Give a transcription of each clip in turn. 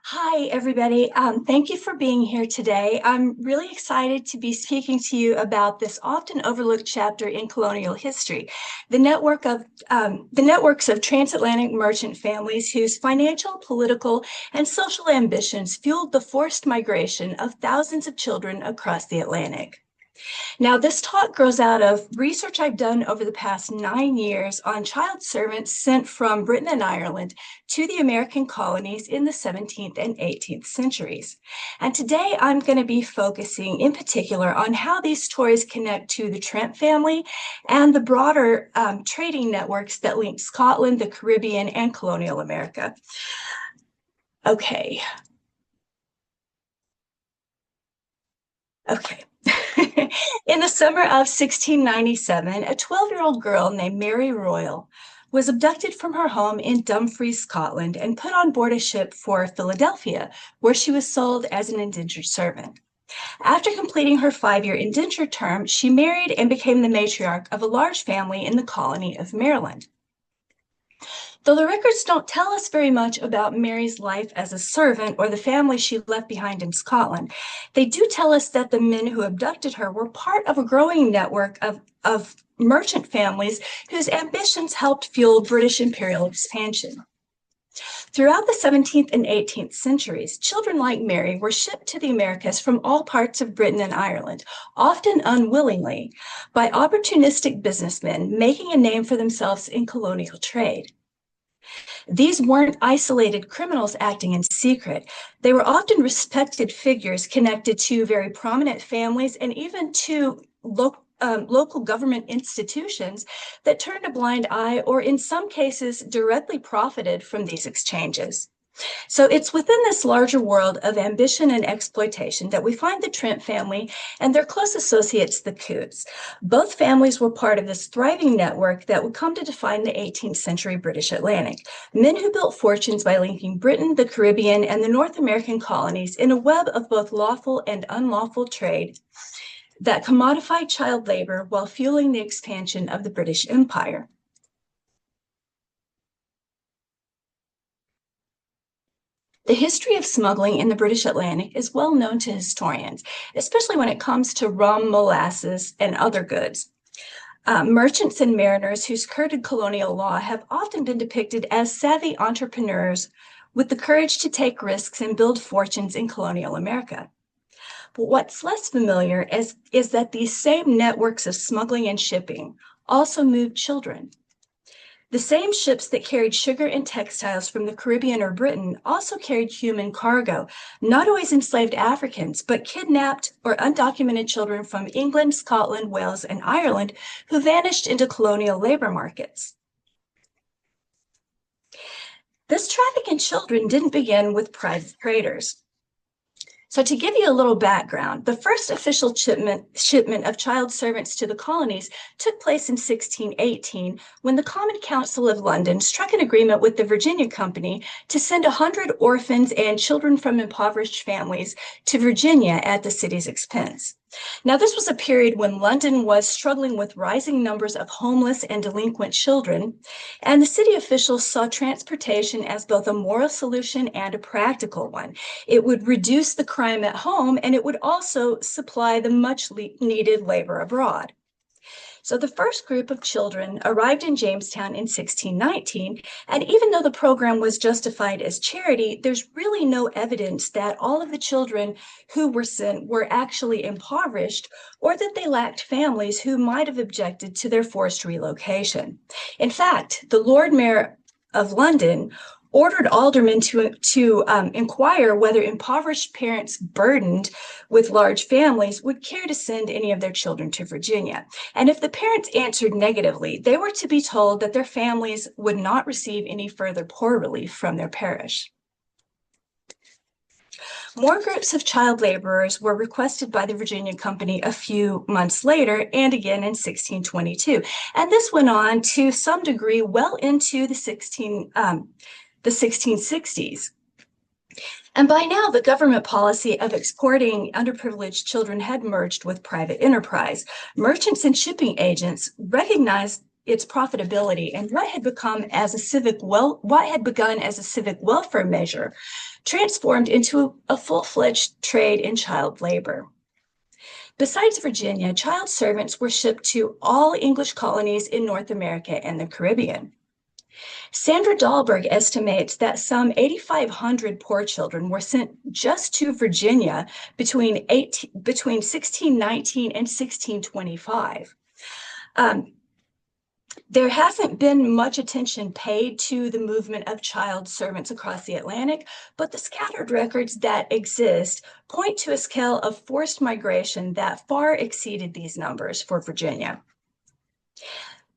Hi, everybody. Thank you for being here today. I'm really excited to be speaking to you about this often overlooked chapter in colonial history, the networks of transatlantic merchant families whose financial, political, and social ambitions fueled the forced migration of thousands of children across the Atlantic. Now, this talk grows out of research I've done over the past 9 years on child servants sent from Britain and Ireland to the American colonies in the 17th and 18th centuries. And today I'm going to be focusing in particular on how these stories connect to the Trent family and the broader trading networks that link Scotland, the Caribbean, and colonial America. Okay. In the summer of 1697, a 12-year-old girl named Mary Royal was abducted from her home in Dumfries, Scotland, and put on board a ship for Philadelphia, where she was sold as an indentured servant. After completing her 5-year indentured term, she married and became the matriarch of a large family in the colony of Maryland. Though the records don't tell us very much about Mary's life as a servant or the family she left behind in Scotland, they do tell us that the men who abducted her were part of a growing network of merchant families whose ambitions helped fuel British imperial expansion. Throughout the 17th and 18th centuries, children like Mary were shipped to the Americas from all parts of Britain and Ireland, often unwillingly, by opportunistic businessmen making a name for themselves in colonial trade. These weren't isolated criminals acting in secret. They were often respected figures connected to very prominent families and even to local government institutions that turned a blind eye or, in some cases, directly profited from these exchanges. So it's within this larger world of ambition and exploitation that we find the Trent family and their close associates, the Coutts. Both families were part of this thriving network that would come to define the 18th century British Atlantic. Men who built fortunes by linking Britain, the Caribbean, and the North American colonies in a web of both lawful and unlawful trade that commodified child labor while fueling the expansion of the British Empire. The history of smuggling in the British Atlantic is well known to historians, especially when it comes to rum, molasses, and other goods. Merchants and mariners who skirted colonial law have often been depicted as savvy entrepreneurs with the courage to take risks and build fortunes in colonial America. But what's less familiar is that these same networks of smuggling and shipping also moved children. The same ships that carried sugar and textiles from the Caribbean or Britain also carried human cargo, not always enslaved Africans, but kidnapped or undocumented children from England, Scotland, Wales, and Ireland who vanished into colonial labor markets. This traffic in children didn't begin with private traders. So to give you a little background, the first official shipment of child servants to the colonies took place in 1618 when the Common Council of London struck an agreement with the Virginia Company to send 100 orphans and children from impoverished families to Virginia at the city's expense. Now, this was a period when London was struggling with rising numbers of homeless and delinquent children, and the city officials saw transportation as both a moral solution and a practical one. It would reduce the crime at home, and it would also supply the much needed labor abroad. So the first group of children arrived in Jamestown in 1619, and even though the program was justified as charity, there's really no evidence that all of the children who were sent were actually impoverished or that they lacked families who might have objected to their forced relocation. In fact, the Lord Mayor of London ordered aldermen to inquire whether impoverished parents burdened with large families would care to send any of their children to Virginia. And if the parents answered negatively, they were to be told that their families would not receive any further poor relief from their parish. More groups of child laborers were requested by the Virginia Company a few months later and again in 1622. And this went on to some degree well into the 1660s. And by now, the government policy of exporting underprivileged children had merged with private enterprise. Merchants and shipping agents recognized its profitability and what had begun as a civic welfare measure transformed into a full-fledged trade in child labor. Besides Virginia, child servants were shipped to all English colonies in North America and the Caribbean. Sandra Dahlberg estimates that some 8,500 poor children were sent just to Virginia between 1619 and 1625. There hasn't been much attention paid to the movement of child servants across the Atlantic, but the scattered records that exist point to a scale of forced migration that far exceeded these numbers for Virginia.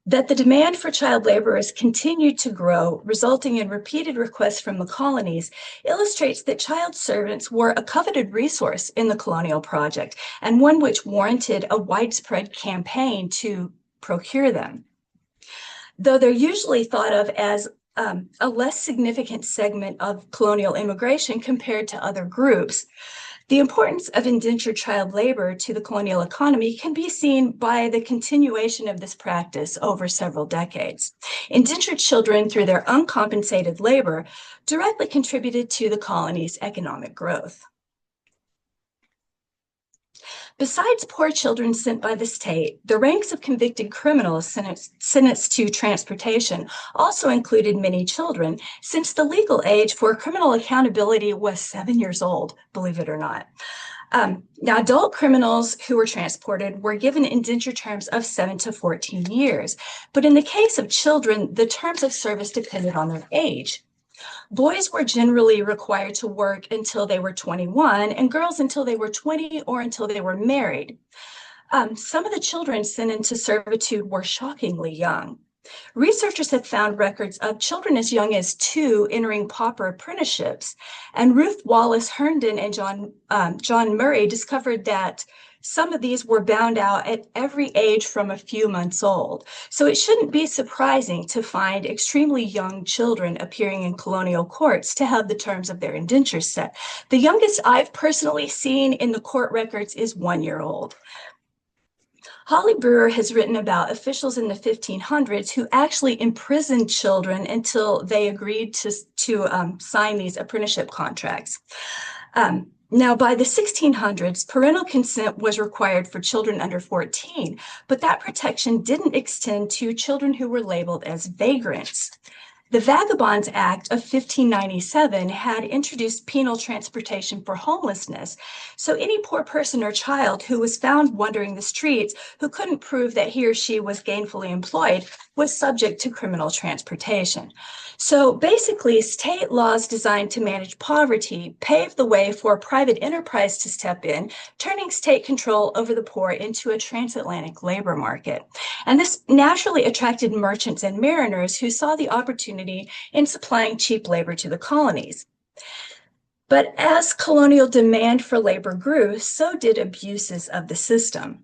That the demand for child laborers continued to grow, resulting in repeated requests from the colonies, illustrates that child servants were a coveted resource in the colonial project, and one which warranted a widespread campaign to procure them. Though they're usually thought of as a less significant segment of colonial immigration compared to other groups, the importance of indentured child labor to the colonial economy can be seen by the continuation of this practice over several decades. Indentured children, through their uncompensated labor, directly contributed to the colony's economic growth. Besides poor children sent by the state, the ranks of convicted criminals sentenced to transportation also included many children, since the legal age for criminal accountability was 7 years old, believe it or not. Now, adult criminals who were transported were given indentured terms of 7 to 14 years, but in the case of children, the terms of service depended on their age. Boys were generally required to work until they were 21, and girls until they were 20 or until they were married. Some of the children sent into servitude were shockingly young. Researchers have found records of children as young as 2 entering pauper apprenticeships, and Ruth Wallace Herndon and John Murray discovered that some of these were bound out at every age from a few months old. So it shouldn't be surprising to find extremely young children appearing in colonial courts to have the terms of their indentures set. The youngest I've personally seen in the court records is 1 year old. Holly Brewer has written about officials in the 1500s who actually imprisoned children until they agreed to sign these apprenticeship contracts. Now, by the 1600s, parental consent was required for children under 14, but that protection didn't extend to children who were labeled as vagrants. The Vagabonds Act of 1597 had introduced penal transportation for homelessness, so any poor person or child who was found wandering the streets who couldn't prove that he or she was gainfully employed was subject to criminal transportation. So basically, state laws designed to manage poverty paved the way for private enterprise to step in, turning state control over the poor into a transatlantic labor market. And this naturally attracted merchants and mariners who saw the opportunity in supplying cheap labor to the colonies. But as colonial demand for labor grew, so did abuses of the system.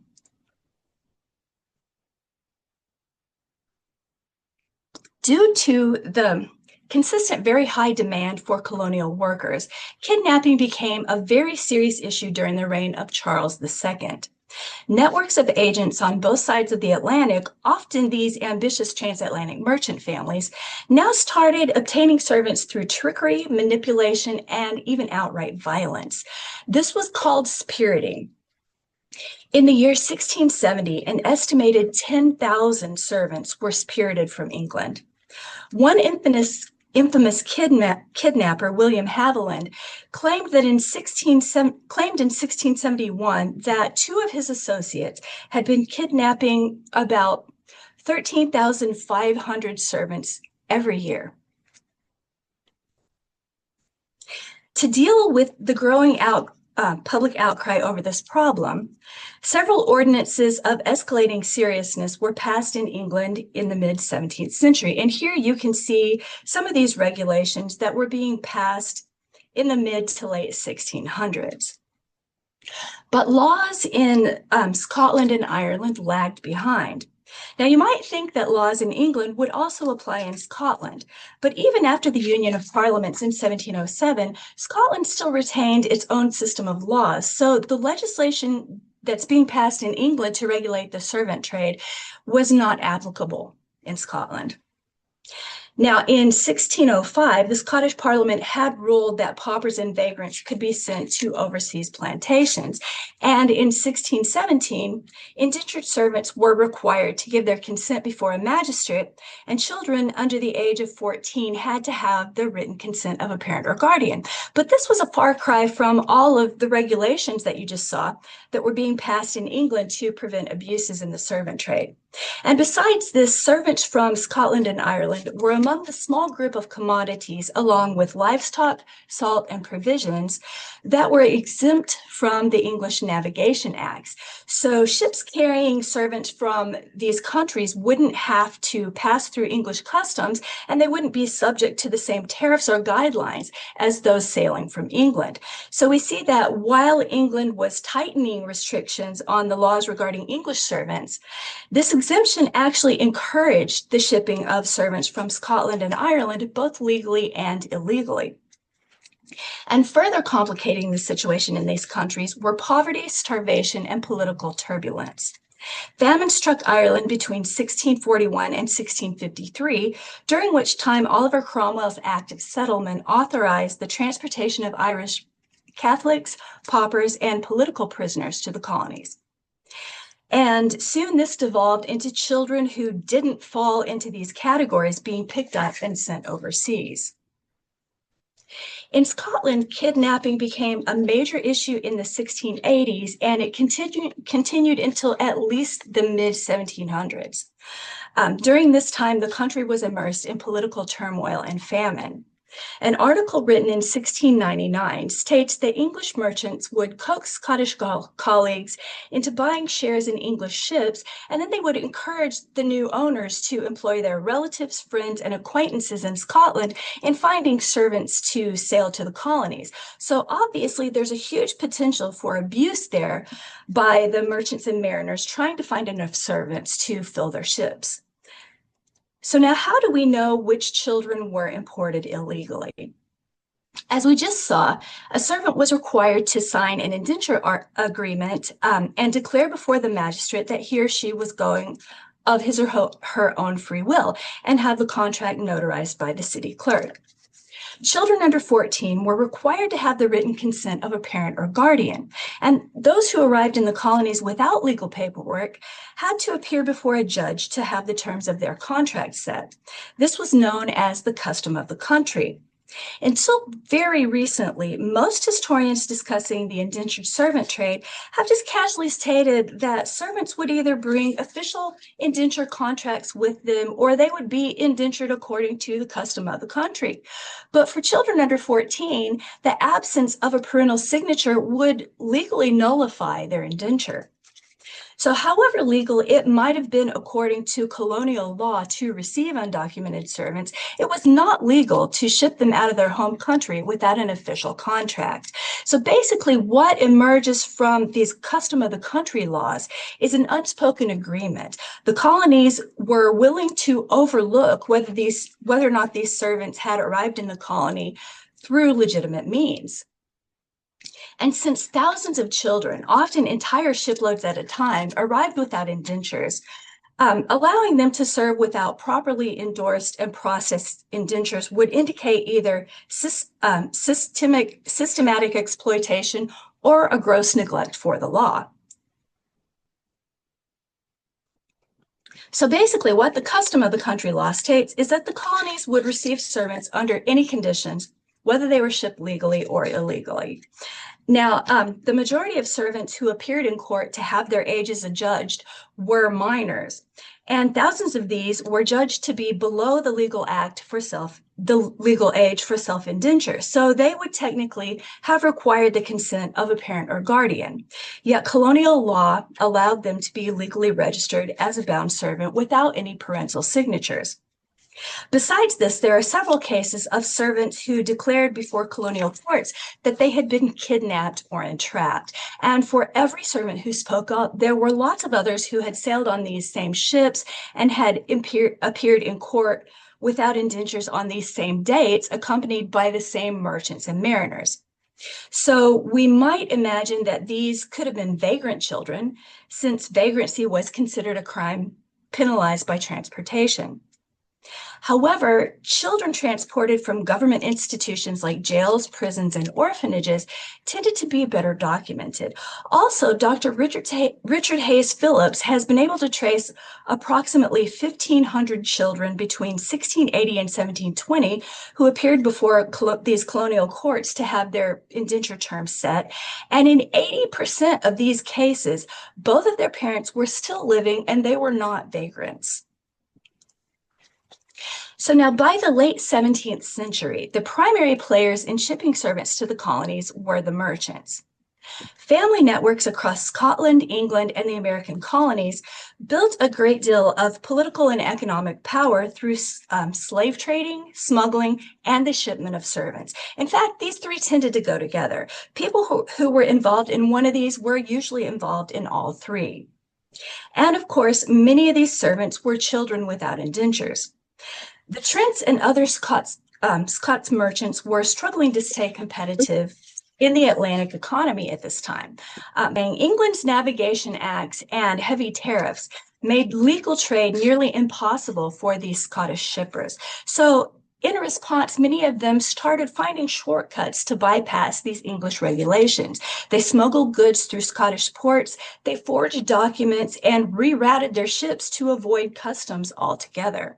Due to the consistent, very high demand for colonial workers, kidnapping became a very serious issue during the reign of Charles II. Networks of agents on both sides of the Atlantic, often these ambitious transatlantic merchant families, now started obtaining servants through trickery, manipulation, and even outright violence. This was called spiriting. In the year 1670, an estimated 10,000 servants were spirited from England. One infamous kidnapper, William Haviland, claimed in 1671 that 2 of his associates had been kidnapping about 13,500 servants every year. To deal with the growing public outcry over this problem, several ordinances of escalating seriousness were passed in England in the mid-17th century. And here you can see some of these regulations that were being passed in the mid to late 1600s. But laws in Scotland and Ireland lagged behind. Now, you might think that laws in England would also apply in Scotland, but even after the Union of Parliaments in 1707, Scotland still retained its own system of laws. So the legislation that's being passed in England to regulate the servant trade was not applicable in Scotland. Now, in 1605, the Scottish Parliament had ruled that paupers and vagrants could be sent to overseas plantations. And in 1617, indentured servants were required to give their consent before a magistrate, and children under the age of 14 had to have the written consent of a parent or guardian. But this was a far cry from all of the regulations that you just saw that were being passed in England to prevent abuses in the servant trade. And besides this, servants from Scotland and Ireland were among the small group of commodities, along with livestock, salt, and provisions, that were exempt from the English Navigation Acts. So ships carrying servants from these countries wouldn't have to pass through English customs, and they wouldn't be subject to the same tariffs or guidelines as those sailing from England. So we see that while England was tightening restrictions on the laws regarding English servants, this exemption actually encouraged the shipping of servants from Scotland and Ireland, both legally and illegally. And further complicating the situation in these countries were poverty, starvation, and political turbulence. Famine struck Ireland between 1641 and 1653, during which time Oliver Cromwell's Act of Settlement authorized the transportation of Irish Catholics, paupers, and political prisoners to the colonies. And soon this devolved into children who didn't fall into these categories being picked up and sent overseas. In Scotland, kidnapping became a major issue in the 1680s, and it continued until at least the mid-1700s. During this time, the country was immersed in political turmoil and famine. An article written in 1699 states that English merchants would coax Scottish colleagues into buying shares in English ships, and then they would encourage the new owners to employ their relatives, friends, and acquaintances in Scotland in finding servants to sail to the colonies. So obviously there's a huge potential for abuse there by the merchants and mariners trying to find enough servants to fill their ships. So now, how do we know which children were imported illegally? As we just saw, a servant was required to sign an indenture agreement and declare before the magistrate that he or she was going of his or her own free will and have the contract notarized by the city clerk. Children under 14 were required to have the written consent of a parent or guardian, and those who arrived in the colonies without legal paperwork had to appear before a judge to have the terms of their contract set. This was known as the custom of the country. Until very recently, most historians discussing the indentured servant trade have just casually stated that servants would either bring official indenture contracts with them or they would be indentured according to the custom of the country. But for children under 14, the absence of a parental signature would legally nullify their indenture. So however legal it might have been according to colonial law to receive undocumented servants, it was not legal to ship them out of their home country without an official contract. So basically what emerges from these custom of the country laws is an unspoken agreement. The colonies were willing to overlook whether or not these servants had arrived in the colony through legitimate means. And since thousands of children, often entire shiploads at a time, arrived without indentures, allowing them to serve without properly endorsed and processed indentures would indicate either systematic exploitation or a gross neglect for the law. So basically, what the custom of the country law states is that the colonies would receive servants under any conditions, whether they were shipped legally or illegally. Now, the majority of servants who appeared in court to have their ages adjudged were minors, and thousands of these were judged to be below the legal age for self-indenture. So they would technically have required the consent of a parent or guardian. Yet colonial law allowed them to be legally registered as a bound servant without any parental signatures. Besides this, there are several cases of servants who declared before colonial courts that they had been kidnapped or entrapped. And for every servant who spoke up, there were lots of others who had sailed on these same ships and had appeared in court without indentures on these same dates, accompanied by the same merchants and mariners. So we might imagine that these could have been vagrant children, since vagrancy was considered a crime penalized by transportation. However, children transported from government institutions like jails, prisons, and orphanages tended to be better documented. Also, Dr. Richard Hayes Phillips has been able to trace approximately 1,500 children between 1680 and 1720 who appeared before these colonial courts to have their indenture terms set. And in 80% of these cases, both of their parents were still living and they were not vagrants. So now by the late 17th century, the primary players in shipping servants to the colonies were the merchants. Family networks across Scotland, England, and the American colonies built a great deal of political and economic power through slave trading, smuggling, and the shipment of servants. In fact, these three tended to go together. People who were involved in one of these were usually involved in all three. And of course, many of these servants were children without indentures. The Trents and other Scots merchants were struggling to stay competitive in the Atlantic economy at this time. England's Navigation Acts and heavy tariffs made legal trade nearly impossible for these Scottish shippers. So in response, many of them started finding shortcuts to bypass these English regulations. They smuggled goods through Scottish ports, they forged documents, and rerouted their ships to avoid customs altogether.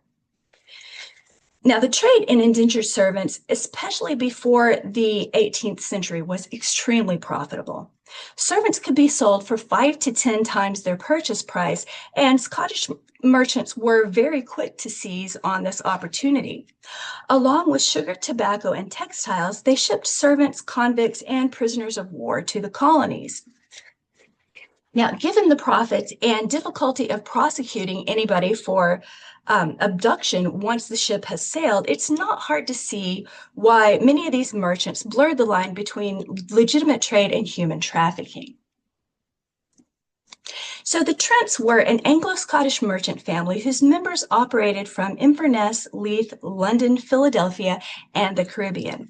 Now, the trade in indentured servants, especially before the 18th century, was extremely profitable. Servants could be sold for 5 to 10 times their purchase price, and Scottish merchants were very quick to seize on this opportunity. Along with sugar, tobacco, and textiles, they shipped servants, convicts, and prisoners of war to the colonies. Now, given the profits and difficulty of prosecuting anybody for abduction once the ship has sailed, it's not hard to see why many of these merchants blurred the line between legitimate trade and human trafficking. So the Trents were an Anglo-Scottish merchant family whose members operated from Inverness, Leith, London, Philadelphia, and the Caribbean.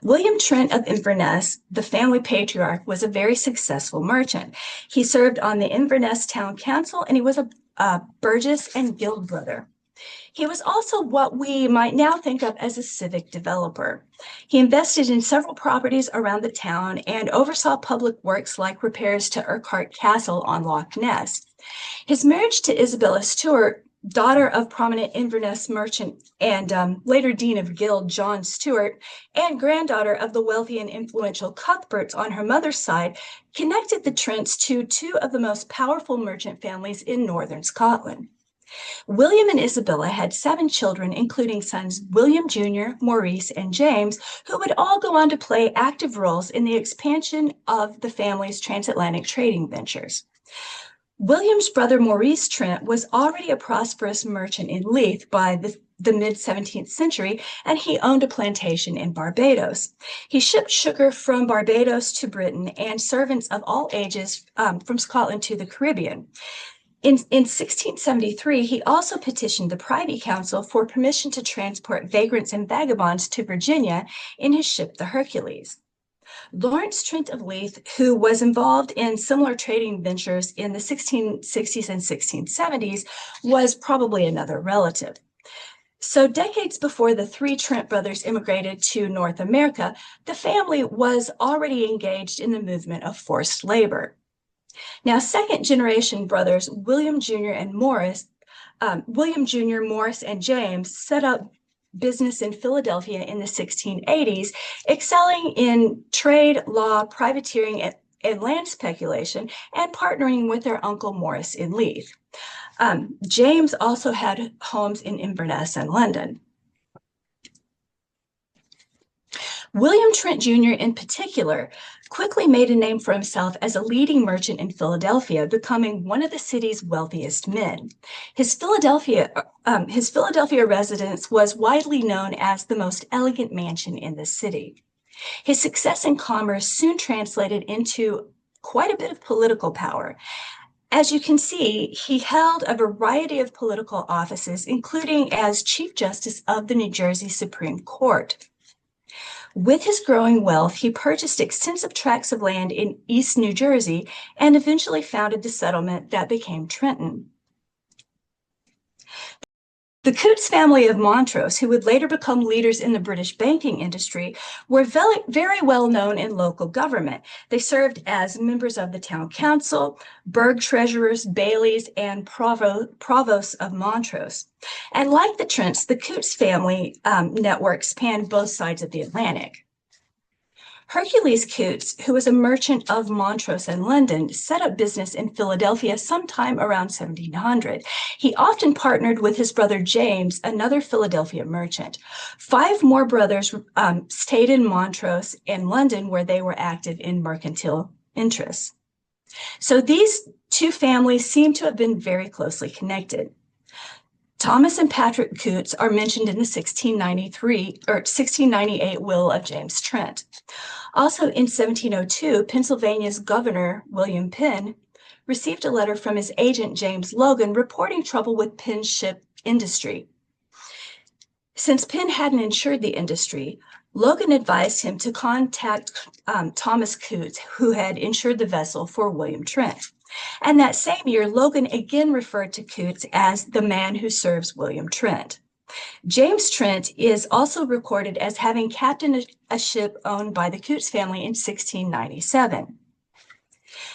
William Trent of Inverness, the family patriarch, was a very successful merchant. He served on the Inverness Town Council, and he was a Burgess and Guild brother. He was also what we might now think of as a civic developer. He invested in several properties around the town and oversaw public works like repairs to Urquhart Castle on Loch Ness. His marriage to Isabella Stewart, daughter of prominent Inverness merchant and later Dean of Guild John Stewart, and granddaughter of the wealthy and influential Cuthberts on her mother's side, connected the Trents to two of the most powerful merchant families in northern Scotland. William and Isabella had 7 children, including sons William Jr., Maurice, and James, who would all go on to play active roles in the expansion of the family's transatlantic trading ventures. William's brother Maurice Trent was already a prosperous merchant in Leith by the mid-17th century, and he owned a plantation in Barbados. He shipped sugar from Barbados to Britain and servants of all ages from Scotland to the Caribbean. In 1673, he also petitioned the Privy Council for permission to transport vagrants and vagabonds to Virginia in his ship, the Hercules. Lawrence Trent of Leith, who was involved in similar trading ventures in the 1660s and 1670s, was probably another relative. So decades before the 3 Trent brothers immigrated to North America, the family was already engaged in the movement of forced labor. Now, second-generation brothers William Jr., Morris, and James set up business in Philadelphia in the 1680s, excelling in trade, law, privateering, and land speculation, and partnering with their uncle Morris in Leith. James also had homes in Inverness and London. William Trent Jr. in particular quickly made a name for himself as a leading merchant in Philadelphia, becoming one of the city's wealthiest men. His Philadelphia residence was widely known as the most elegant mansion in the city. His success in commerce soon translated into quite a bit of political power. As you can see, he held a variety of political offices, including as Chief Justice of the New Jersey Supreme Court. With his growing wealth, he purchased extensive tracts of land in East New Jersey and eventually founded the settlement that became Trenton. The Coutts family of Montrose, who would later become leaders in the British banking industry, were very, very well known in local government. They served as members of the town council, burgh treasurers, bailies, and provosts of Montrose. And like the Trents, the Coutts family network spanned both sides of the Atlantic. Hercules Coutts, who was a merchant of Montrose and London, set up business in Philadelphia sometime around 1700. He often partnered with his brother James, another Philadelphia merchant. 5 more brothers stayed in Montrose and London, where they were active in mercantile interests. So these 2 families seem to have been very closely connected. Thomas and Patrick Coutts are mentioned in the 1698 will of James Trent. Also in 1702, Pennsylvania's governor, William Penn, received a letter from his agent, James Logan, reporting trouble with Penn's ship industry. Since Penn hadn't insured the industry, Logan advised him to contact Thomas Coutts, who had insured the vessel for William Trent. And that same year, Logan again referred to Coutts as the man who serves William Trent. James Trent is also recorded as having captained a ship owned by the Coutts family in 1697.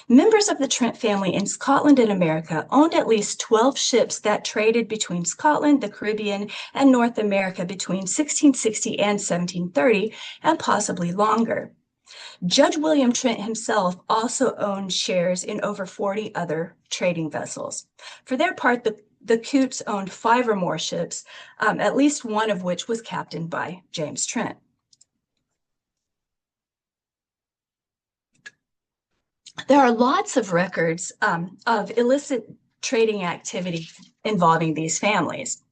Members of the Trent family in Scotland and America owned at least 12 ships that traded between Scotland, the Caribbean, and North America between 1660 and 1730, and possibly longer. Judge William Trent himself also owned shares in over 40 other trading vessels. For their part, the Coutts owned 5 or more ships, at least one of which was captained by James Trent. There are lots of records of illicit trading activity involving these families.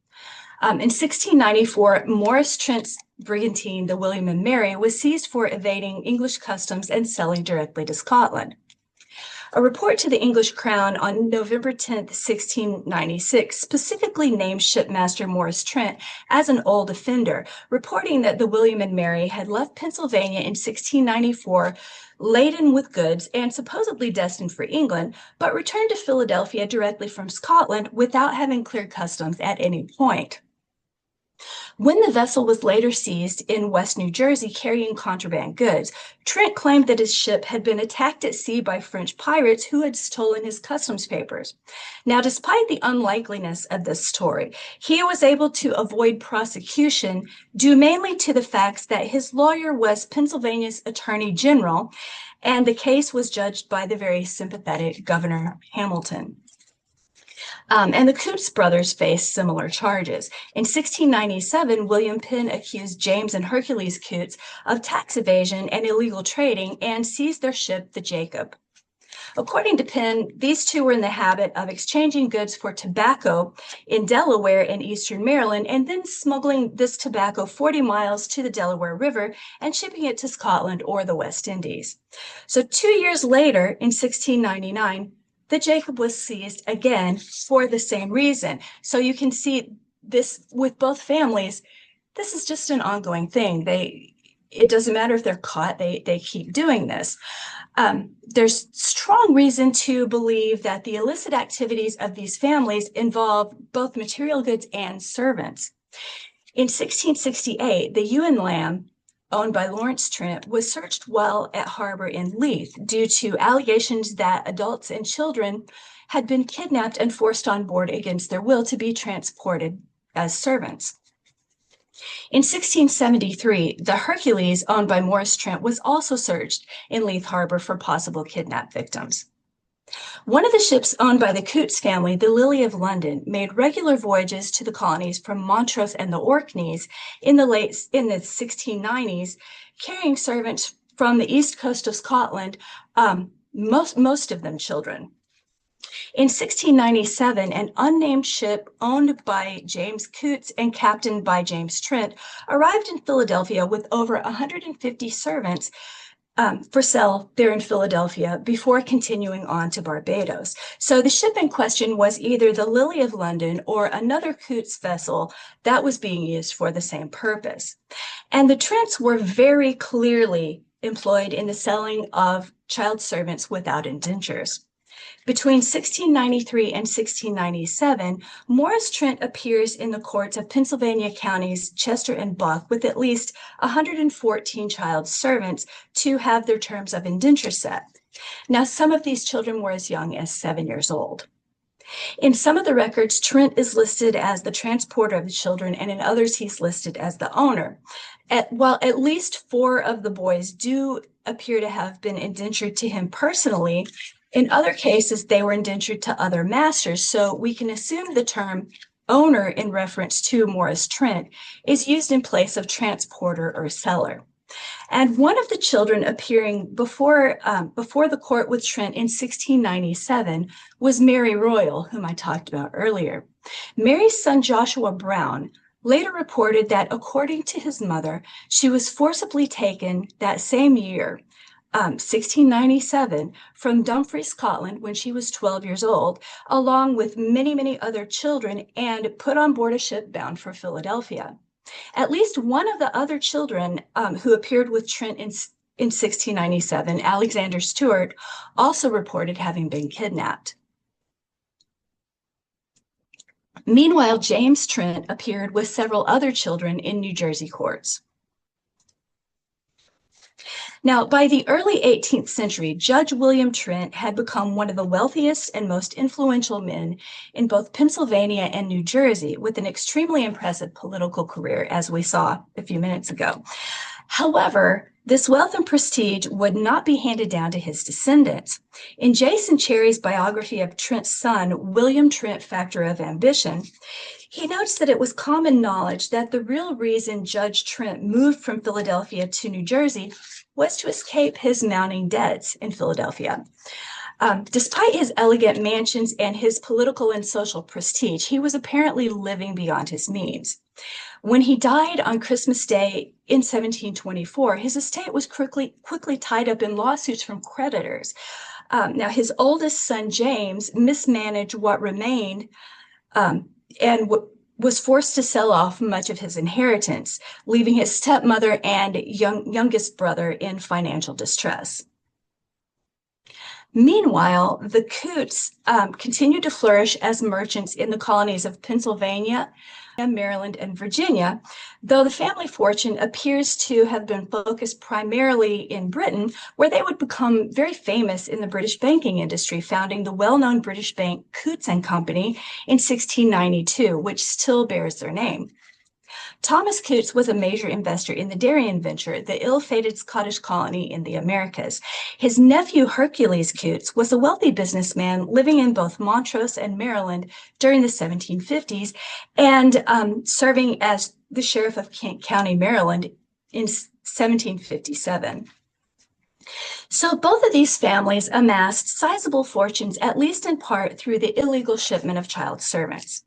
In 1694, Morris Trent's brigantine, the William and Mary, was seized for evading English customs and selling directly to Scotland. A report to the English Crown on November 10, 1696, specifically named shipmaster Morris Trent as an old offender, reporting that the William and Mary had left Pennsylvania in 1694 laden with goods and supposedly destined for England, but returned to Philadelphia directly from Scotland without having cleared customs at any point. When the vessel was later seized in West New Jersey carrying contraband goods, Trent claimed that his ship had been attacked at sea by French pirates who had stolen his customs papers. Now, despite the unlikeliness of this story, he was able to avoid prosecution due mainly to the facts that his lawyer was Pennsylvania's Attorney General, and the case was judged by the very sympathetic Governor Hamilton. And the Coutts brothers faced similar charges. In 1697, William Penn accused James and Hercules Coutts of tax evasion and illegal trading and seized their ship, the Jacob. According to Penn, these 2 were in the habit of exchanging goods for tobacco in Delaware and eastern Maryland, and then smuggling this tobacco 40 miles to the Delaware River and shipping it to Scotland or the West Indies. So 2 years later, in 1699, the Jacob was seized again for the same reason. So you can see this with both families. This is just an ongoing thing. It doesn't matter if they're caught, they keep doing this. There's strong reason to believe that the illicit activities of these families involve both material goods and servants. In 1668, the Ewan Lamb, owned by Lawrence Trent, was searched while at harbor in Leith due to allegations that adults and children had been kidnapped and forced on board against their will to be transported as servants. In 1673, the Hercules, owned by Morris Trent, was also searched in Leith Harbor for possible kidnap victims. One of the ships owned by the Coutts family, the Lily of London, made regular voyages to the colonies from Montrose and the Orkneys in the 1690s, carrying servants from the east coast of Scotland, most of them children. In 1697, an unnamed ship owned by James Coutts and captained by James Trent arrived in Philadelphia with over 150 servants for sale there in Philadelphia before continuing on to Barbados. So the ship in question was either the Lily of London or another Coutts vessel that was being used for the same purpose. And the Trents were very clearly employed in the selling of child servants without indentures. Between 1693 and 1697, Morris Trent appears in the courts of Pennsylvania counties Chester and Buck with at least 114 child servants to have their terms of indenture set. Now, some of these children were as young as 7 years old. In some of the records, Trent is listed as the transporter of the children, and in others, he's listed as the owner. While at least 4 of the boys do appear to have been indentured to him personally, in other cases, they were indentured to other masters, so we can assume the term owner in reference to Morris Trent is used in place of transporter or seller. And one of the children appearing before the court with Trent in 1697 was Mary Royal, whom I talked about earlier. Mary's son Joshua Brown later reported that according to his mother, she was forcibly taken that same year, 1697, from Dumfries, Scotland, when she was 12 years old, along with many, many other children, and put on board a ship bound for Philadelphia. At least one of the other children who appeared with Trent in 1697, Alexander Stewart, also reported having been kidnapped. Meanwhile, James Trent appeared with several other children in New Jersey courts. Now, by the early 18th century, Judge William Trent had become one of the wealthiest and most influential men in both Pennsylvania and New Jersey, with an extremely impressive political career, as we saw a few minutes ago. However, this wealth and prestige would not be handed down to his descendants. In Jason Cherry's biography of Trent's son, William Trent, Factor of Ambition, he notes that it was common knowledge that the real reason Judge Trent moved from Philadelphia to New Jersey was to escape his mounting debts in Philadelphia. Despite his elegant mansions and his political and social prestige, he was apparently living beyond his means. When he died on Christmas Day in 1724, his estate was quickly tied up in lawsuits from creditors. Now, his oldest son, James, mismanaged what remained and was forced to sell off much of his inheritance, leaving his stepmother and youngest brother in financial distress. Meanwhile, the Coutts continued to flourish as merchants in the colonies of Pennsylvania, Maryland, and Virginia, though the family fortune appears to have been focused primarily in Britain, where they would become very famous in the British banking industry, founding the well-known British bank Coutts and Company in 1692, which still bears their name. Thomas Coutts was a major investor in the Darien venture, the ill-fated Scottish colony in the Americas. His nephew, Hercules Coutts, was a wealthy businessman living in both Montrose and Maryland during the 1750s and serving as the sheriff of Kent County, Maryland in 1757. So both of these families amassed sizable fortunes, at least in part through the illegal shipment of child servants.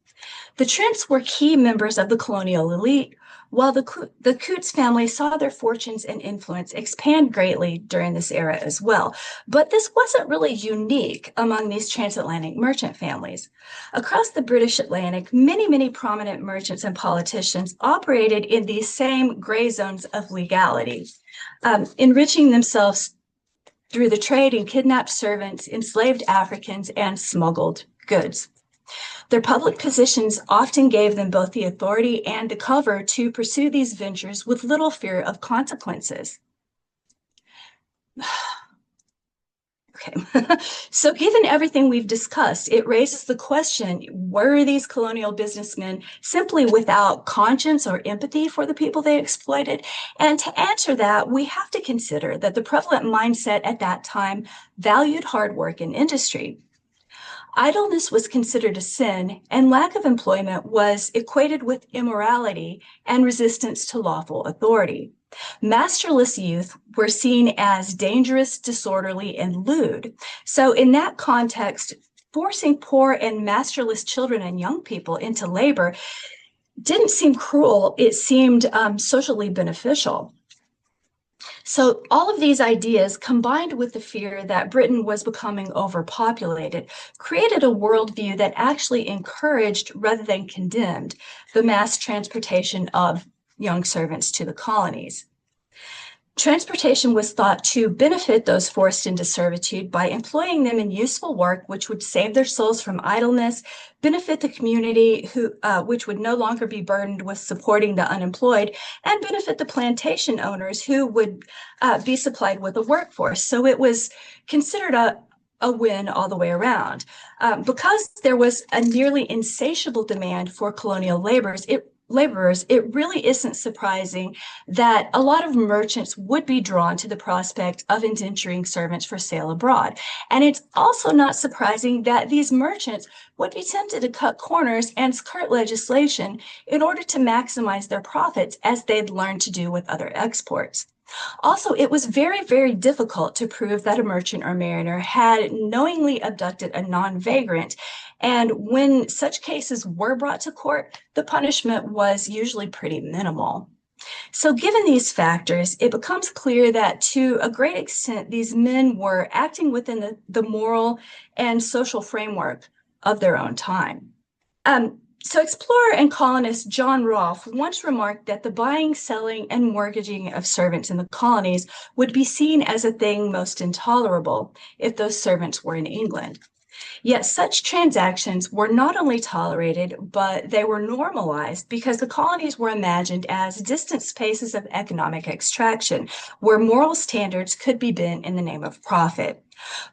The Trents were key members of the colonial elite, while the Coutts family saw their fortunes and influence expand greatly during this era as well. But this wasn't really unique among these transatlantic merchant families. Across the British Atlantic, many, many prominent merchants and politicians operated in these same gray zones of legality, enriching themselves through the trade in kidnapped servants, enslaved Africans, and smuggled goods. Their public positions often gave them both the authority and the cover to pursue these ventures with little fear of consequences. Okay, so given everything we've discussed, it raises the question, were these colonial businessmen simply without conscience or empathy for the people they exploited? And to answer that, we have to consider that the prevalent mindset at that time valued hard work and industry. Idleness was considered a sin, and lack of employment was equated with immorality and resistance to lawful authority. Masterless youth were seen as dangerous, disorderly, and lewd. So in that context, forcing poor and masterless children and young people into labor didn't seem cruel, it seemed socially beneficial. So all of these ideas, combined with the fear that Britain was becoming overpopulated, created a worldview that actually encouraged rather than condemned the mass transportation of young servants to the colonies. Transportation was thought to benefit those forced into servitude by employing them in useful work, which would save their souls from idleness, benefit the community, which would no longer be burdened with supporting the unemployed, and benefit the plantation owners, who would be supplied with a workforce. So it was considered a win all the way around. Because there was a nearly insatiable demand for colonial laborers, it really isn't surprising that a lot of merchants would be drawn to the prospect of indenturing servants for sale abroad. And it's also not surprising that these merchants would be tempted to cut corners and skirt legislation in order to maximize their profits, as they'd learned to do with other exports. Also, it was very, very difficult to prove that a merchant or mariner had knowingly abducted a non-vagrant. And when such cases were brought to court, the punishment was usually pretty minimal. So, given these factors, it becomes clear that to a great extent, these men were acting within the moral and social framework of their own time. So explorer and colonist John Rolfe once remarked that the buying, selling, and mortgaging of servants in the colonies would be seen as a thing most intolerable if those servants were in England. Yet such transactions were not only tolerated, but they were normalized, because the colonies were imagined as distant spaces of economic extraction where moral standards could be bent in the name of profit.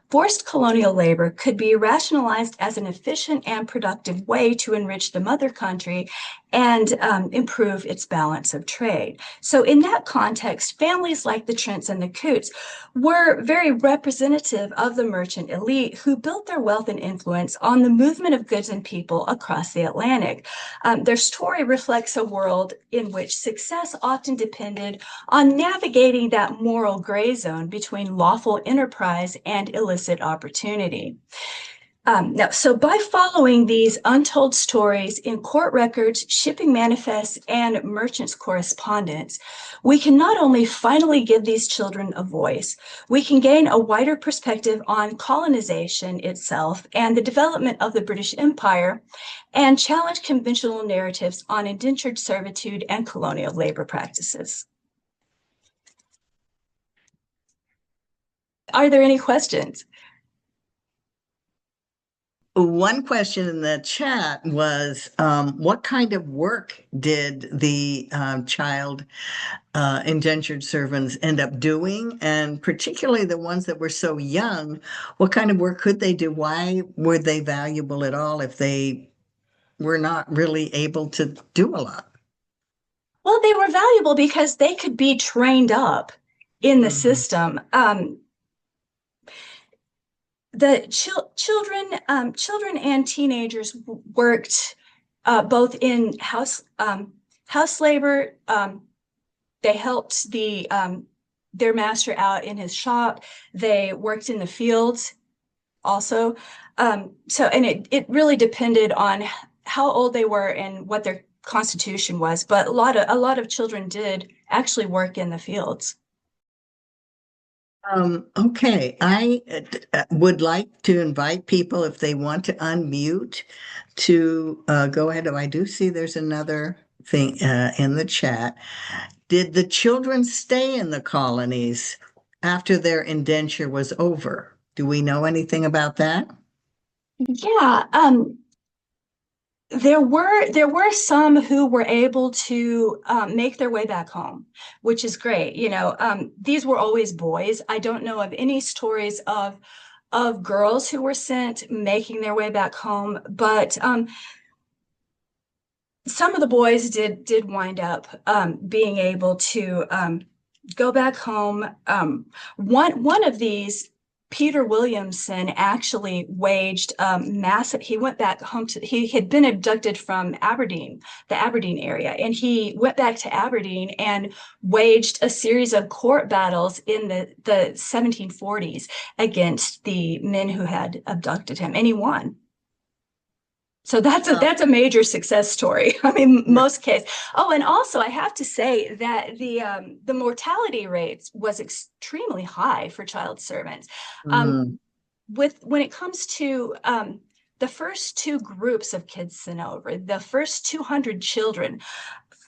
Forced colonial labor could be rationalized as an efficient and productive way to enrich the mother country and improve its balance of trade. So in that context, families like the Trents and the Coutts were very representative of the merchant elite, who built their wealth and influence on the movement of goods and people across the Atlantic. Their story reflects a world in which success often depended on navigating that moral gray zone between lawful enterprise and illicit opportunity. So by following these untold stories in court records, shipping manifests, and merchants' correspondence, we can not only finally give these children a voice, we can gain a wider perspective on colonization itself and the development of the British Empire, and challenge conventional narratives on indentured servitude and colonial labor practices. Are there any questions? One question in the chat was, what kind of work did the child indentured servants end up doing? And particularly the ones that were so young, what kind of work could they do? Why were they valuable at all if they were not really able to do a lot? Well, they were valuable because they could be trained up in the system. The children and teenagers worked both in house labor. They helped their master out in his shop. They worked in the fields also. And it really depended on how old they were and what their constitution was. But a lot of children did actually work in the fields. Okay, I would like to invite people, if they want to unmute, to go ahead. Oh, I do see there's another thing in the chat. Did the children stay in the colonies after their indenture was over? Do we know anything about that? Yeah, there were some who were able to make their way back home, which is great. These were always boys. I don't know of any stories of girls who were sent making their way back home, but some of the boys did wind up being able to go back home. One of these, Peter Williamson, actually waged massive. He went back home he had been abducted from Aberdeen, the Aberdeen area, and he went back to Aberdeen and waged a series of court battles in the 1740s against the men who had abducted him, and he won. So that's a major success story. I mean, most cases. Oh, and also I have to say that the mortality rates was extremely high for child servants. When it comes to the first two groups of kids sent over, the first 200 children,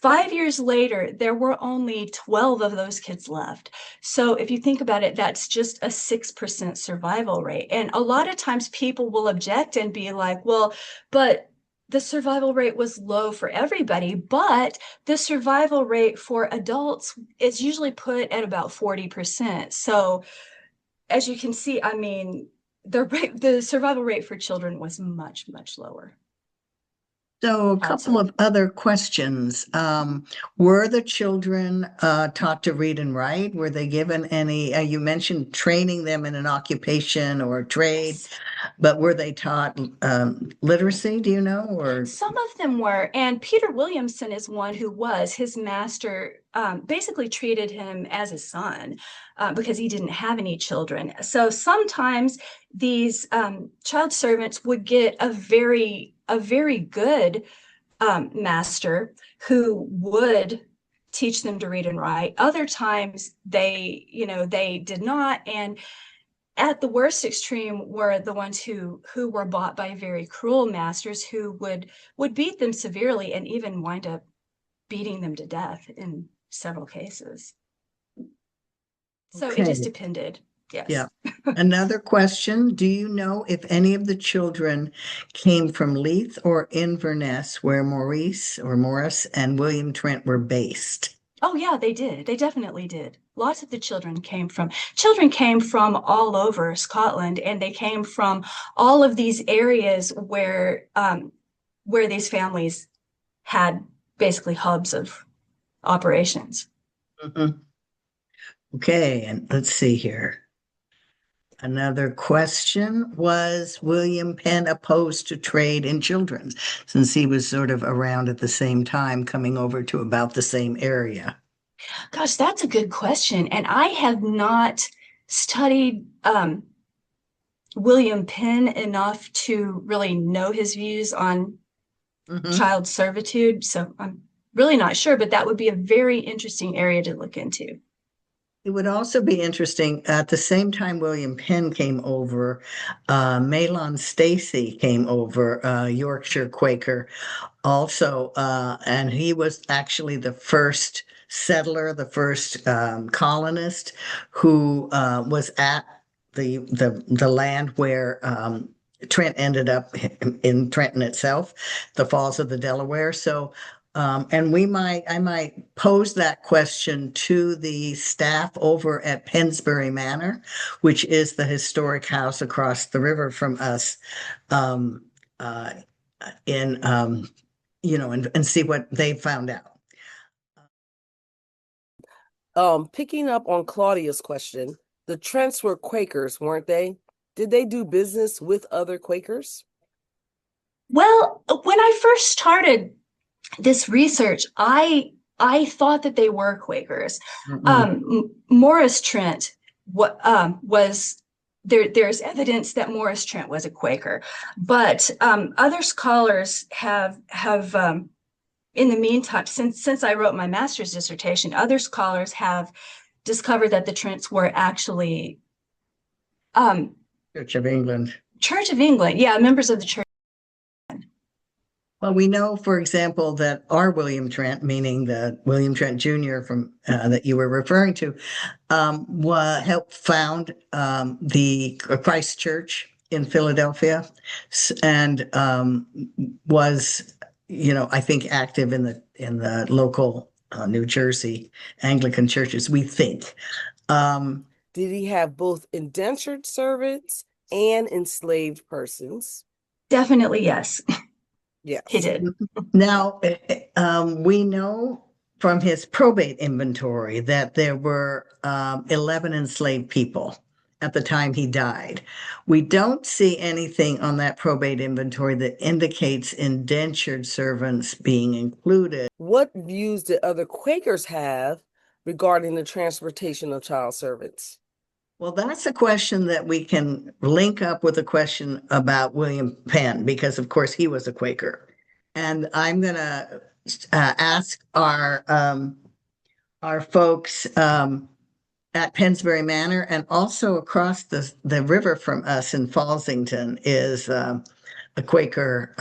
5 years later, there were only 12 of those kids left. So if you think about it, that's just a 6% survival rate. And a lot of times people will object and be like, well, but the survival rate was low for everybody, but the survival rate for adults is usually put at about 40%. So as you can see, I mean, the survival rate for children was much, much lower. So a couple of other questions. Were the children taught to read and write? Were they given any, you mentioned training them in an occupation or a trade, Yes. but were they taught literacy, do you know? Or Some of them were, and Peter Williamson is one who was. His master basically treated him as a son because he didn't have any children. So sometimes these child servants would get a very good master who would teach them to read and write. Other times they did not, and at the worst extreme were the ones who were bought by very cruel masters who would beat them severely and even wind up beating them to death in several cases. So it just okay, depended. Yes. yeah. Another question, do you know if any of the children came from Leith or Inverness, where Maurice or Morris and William Trent were based? Oh yeah, they did. They definitely did. Lots of the children came from all over Scotland, and they came from all of these areas where these families had basically hubs of operations. Mhm. Okay, and let's see here. Another question, was William Penn opposed to trade in children, since he was sort of around at the same time, coming over to about the same area? Gosh, that's a good question. And I have not studied William Penn enough to really know his views on Mhm. child servitude. So I'm really not sure, but that would be a very interesting area to look into. It would also be interesting, at the same time William Penn came over, Mahlon Stacy came over, Yorkshire Quaker also, and he was actually the first settler, the first colonist who was at the land where Trent ended up in Trenton itself, the Falls of the Delaware. So, and I might pose that question to the staff over at Pensbury Manor, which is the historic house across the river from us, um, uh, in and see what they found out. Picking up on Claudia's question, the Trents were Quakers, weren't they? Did they do business with other Quakers? Well, when I first started this research, I thought that they were Quakers. Morris Trent was there. There's evidence that Morris Trent was a Quaker, but other scholars have in the meantime, since I wrote my master's dissertation, other scholars have discovered that the Trents were actually Church of England. Church of England, yeah, members of the Church. Well, we know, for example, that our William Trent, meaning the William Trent Jr. from that you were referring to, helped found the Christ Church in Philadelphia, and was, I think, active in the local New Jersey Anglican churches. We think. Did he have both indentured servants and enslaved persons? Definitely, yes. Yes. He did. Now, we know from his probate inventory that there were 11 enslaved people at the time he died. We don't see anything on that probate inventory that indicates indentured servants being included. What views did other Quakers have regarding the transportation of child servants? Well, that's a question that we can link up with a question about William Penn, because of course he was a Quaker. And I'm going to ask our folks at Pensbury Manor, and also across the river from us in Fallsington is a Quaker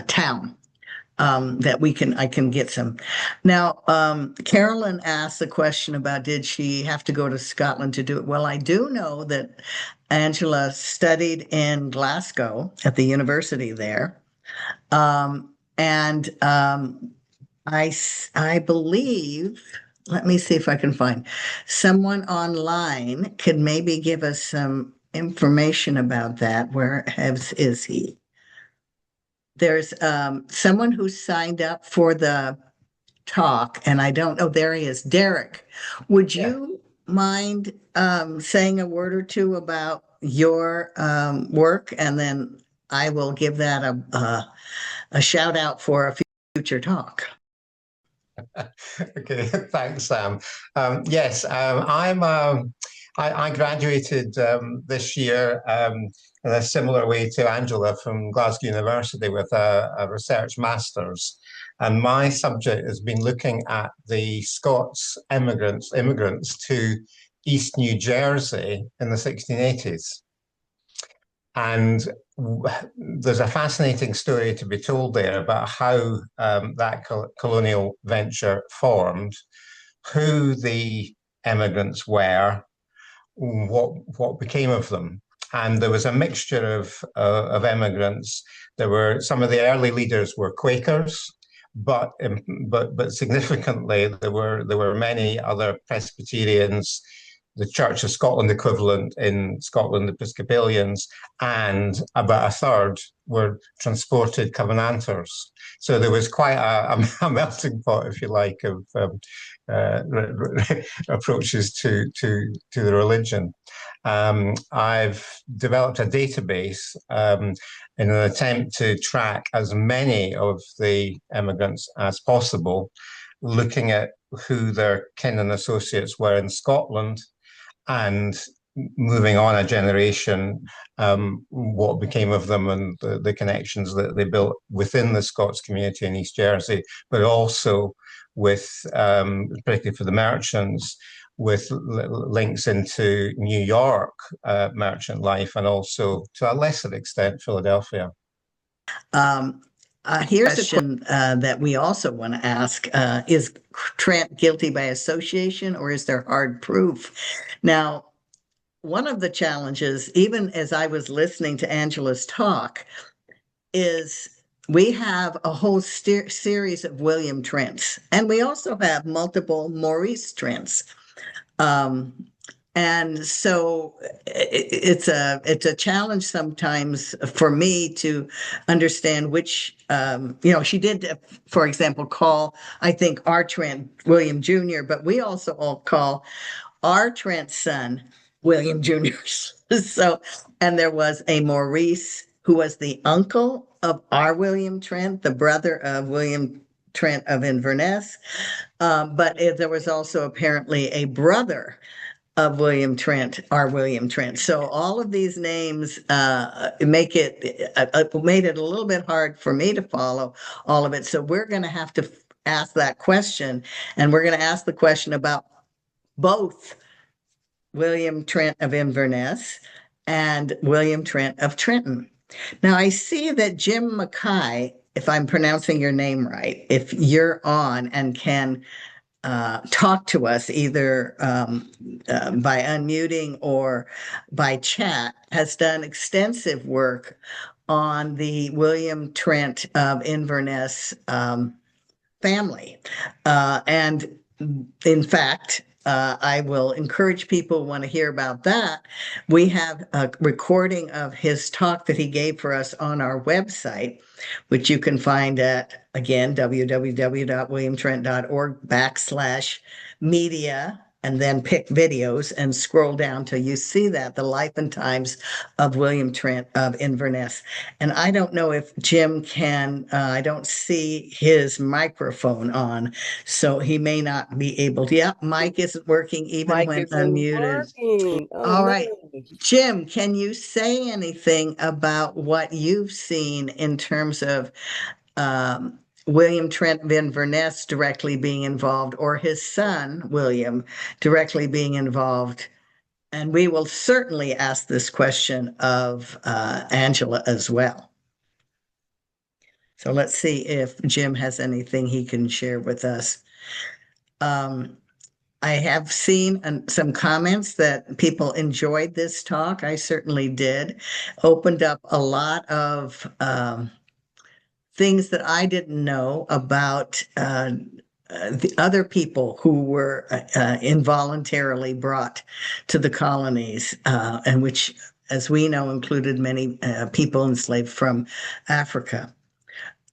town. that I can get some. Now, Carolyn asked the question about did she have to go to Scotland to do it? Well, I do know that Angela studied in Glasgow at the university there. And I believe, let me see if I can find someone online could maybe give us some information about that. Is he? There's someone who signed up for the talk, and I don't know, there he is. Derek, would you mind saying a word or two about your work? And then I will give that a shout out for a future talk. Okay, thanks, Sam. Yes, I graduated this year in a similar way to Angela from Glasgow University with a research master's. And my subject has been looking at the Scots immigrants to East New Jersey in the 1680s. And there's a fascinating story to be told there about how that colonial venture formed, who the immigrants were, what became of them. And there was a mixture of immigrants. There were some of the early leaders were Quakers, but significantly there were many other Presbyterians, the Church of Scotland equivalent in Scotland, Episcopalians, and about a third were transported Covenanters. So there was quite a melting pot, if you like, of approaches to the religion. I've developed a database in an attempt to track as many of the immigrants as possible, looking at who their kin and associates were in Scotland, and moving on a generation, what became of them and the connections that they built within the Scots community in East Jersey, but also with, particularly for the merchants, with links into New York merchant life, and also to a lesser extent Philadelphia. Here's a question that we also want to ask. Is Trent guilty by association, or is there hard proof? Now, one of the challenges, even as I was listening to Angela's talk, is we have a whole series of William Trents, and we also have multiple Maurice Trents. And so it's a challenge sometimes for me to understand which, she did, for example, call, I think, our Trent William Jr., but we also all call our Trent son William Jr. So, and there was a Maurice who was the uncle of our William Trent, the brother of William Trent of Inverness. But there was also apparently a brother of William Trent, our William Trent. So all of these names made it a little bit hard for me to follow all of it. So we're going to have to ask that question, and we're going to ask the question about both William Trent of Inverness and William Trent of Trenton. Now I see that Jim Mackay, if I'm pronouncing your name right, if you're on and can talk to us either by unmuting or by chat, has done extensive work on the William Trent of Inverness family. And in fact, I will encourage people who want to hear about that. We have a recording of his talk that he gave for us on our website, which you can find at, again, www.williamtrent.org/media, and then pick videos and scroll down till you see that, the life and times of William Trent of Inverness. And I don't know if Jim can, I don't see his microphone on, so he may not be able to. Yeah, mic isn't working even when unmuted. Oh, all right. No. Jim, can you say anything about what you've seen in terms of William Trent of Inverness directly being involved, or his son, William, directly being involved? And we will certainly ask this question of Angela as well. So let's see if Jim has anything he can share with us. I have seen some comments that people enjoyed this talk. I certainly did. Opened up a lot of things that I didn't know about the other people who were involuntarily brought to the colonies, and which, as we know, included many people enslaved from Africa.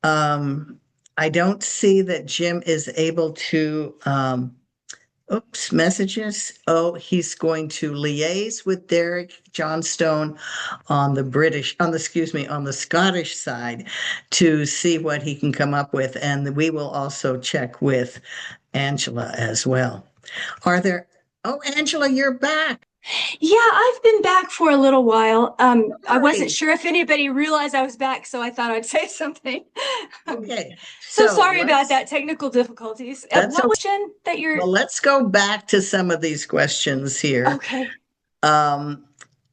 I don't see that Jim is able to, messages. Oh, he's going to liaise with Derek Johnstone on the Scottish side to see what he can come up with. And we will also check with Angela as well. Angela, you're back. Yeah, I've been back for a little while. I wasn't sure if anybody realized I was back, so I thought I'd say something. Okay. So sorry about that, technical difficulties. That's what question that you're... Well, let's go back to some of these questions here. Okay.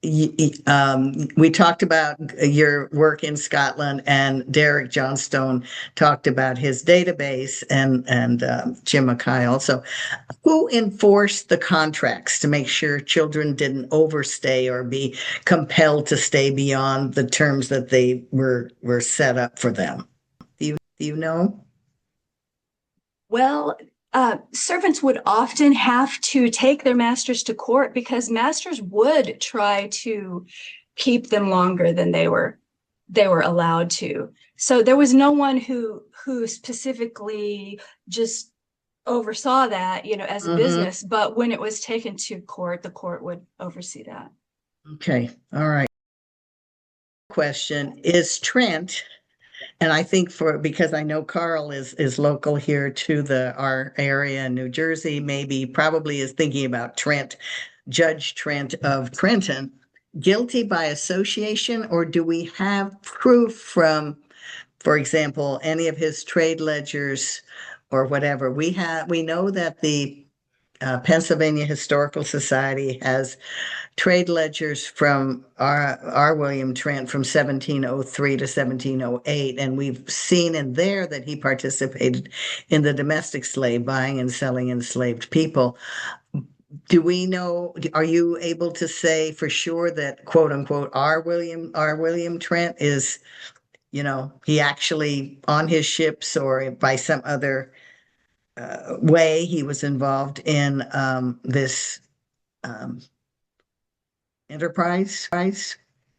We talked about your work in Scotland, and Derek Johnstone talked about his database, and Jim Mackay also. Who enforced the contracts to make sure children didn't overstay or be compelled to stay beyond the terms that they were set up for them? Do you know? Well, servants would often have to take their masters to court because masters would try to keep them longer than they were allowed to. So there was no one who specifically just oversaw that, as a business. But when it was taken to court, the court would oversee that. Okay. All right. Question is Trent. And I think because I know Carl is local here to our area in New Jersey, probably is thinking about Trent, Judge Trent of Trenton, guilty by association, or do we have proof from, for example, any of his trade ledgers or whatever? We know that the Pennsylvania Historical Society has trade ledgers from our William Trent from 1703 to 1708, and we've seen in there that he participated in the domestic slave buying and selling enslaved people. Do we know? Are you able to say for sure that "quote unquote" our William Trent is, he actually on his ships or by some other way he was involved in this enterprise?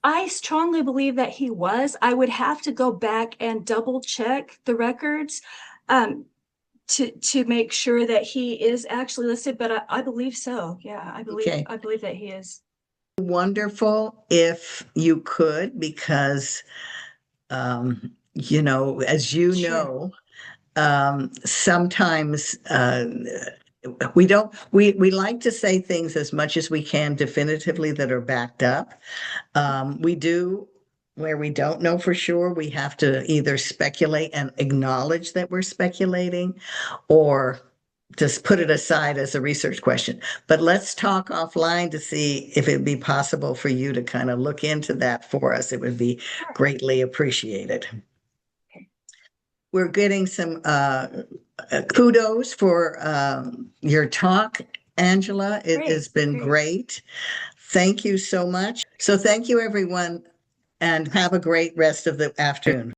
I strongly believe that he was. I would have to go back and double check the records to make sure that he is actually listed, but I believe so. Yeah, I believe that he is. Wonderful if you could, because as you know, sometimes we like to say things as much as we can definitively that are backed up. We do, where we don't know for sure, we have to either speculate and acknowledge that we're speculating, or just put it aside as a research question. But let's talk offline to see if it'd be possible for you to kind of look into that for us. It would be greatly appreciated. We're getting some kudos for your talk, Angela. It has been great. Thank you so much. So thank you, everyone, and have a great rest of the afternoon.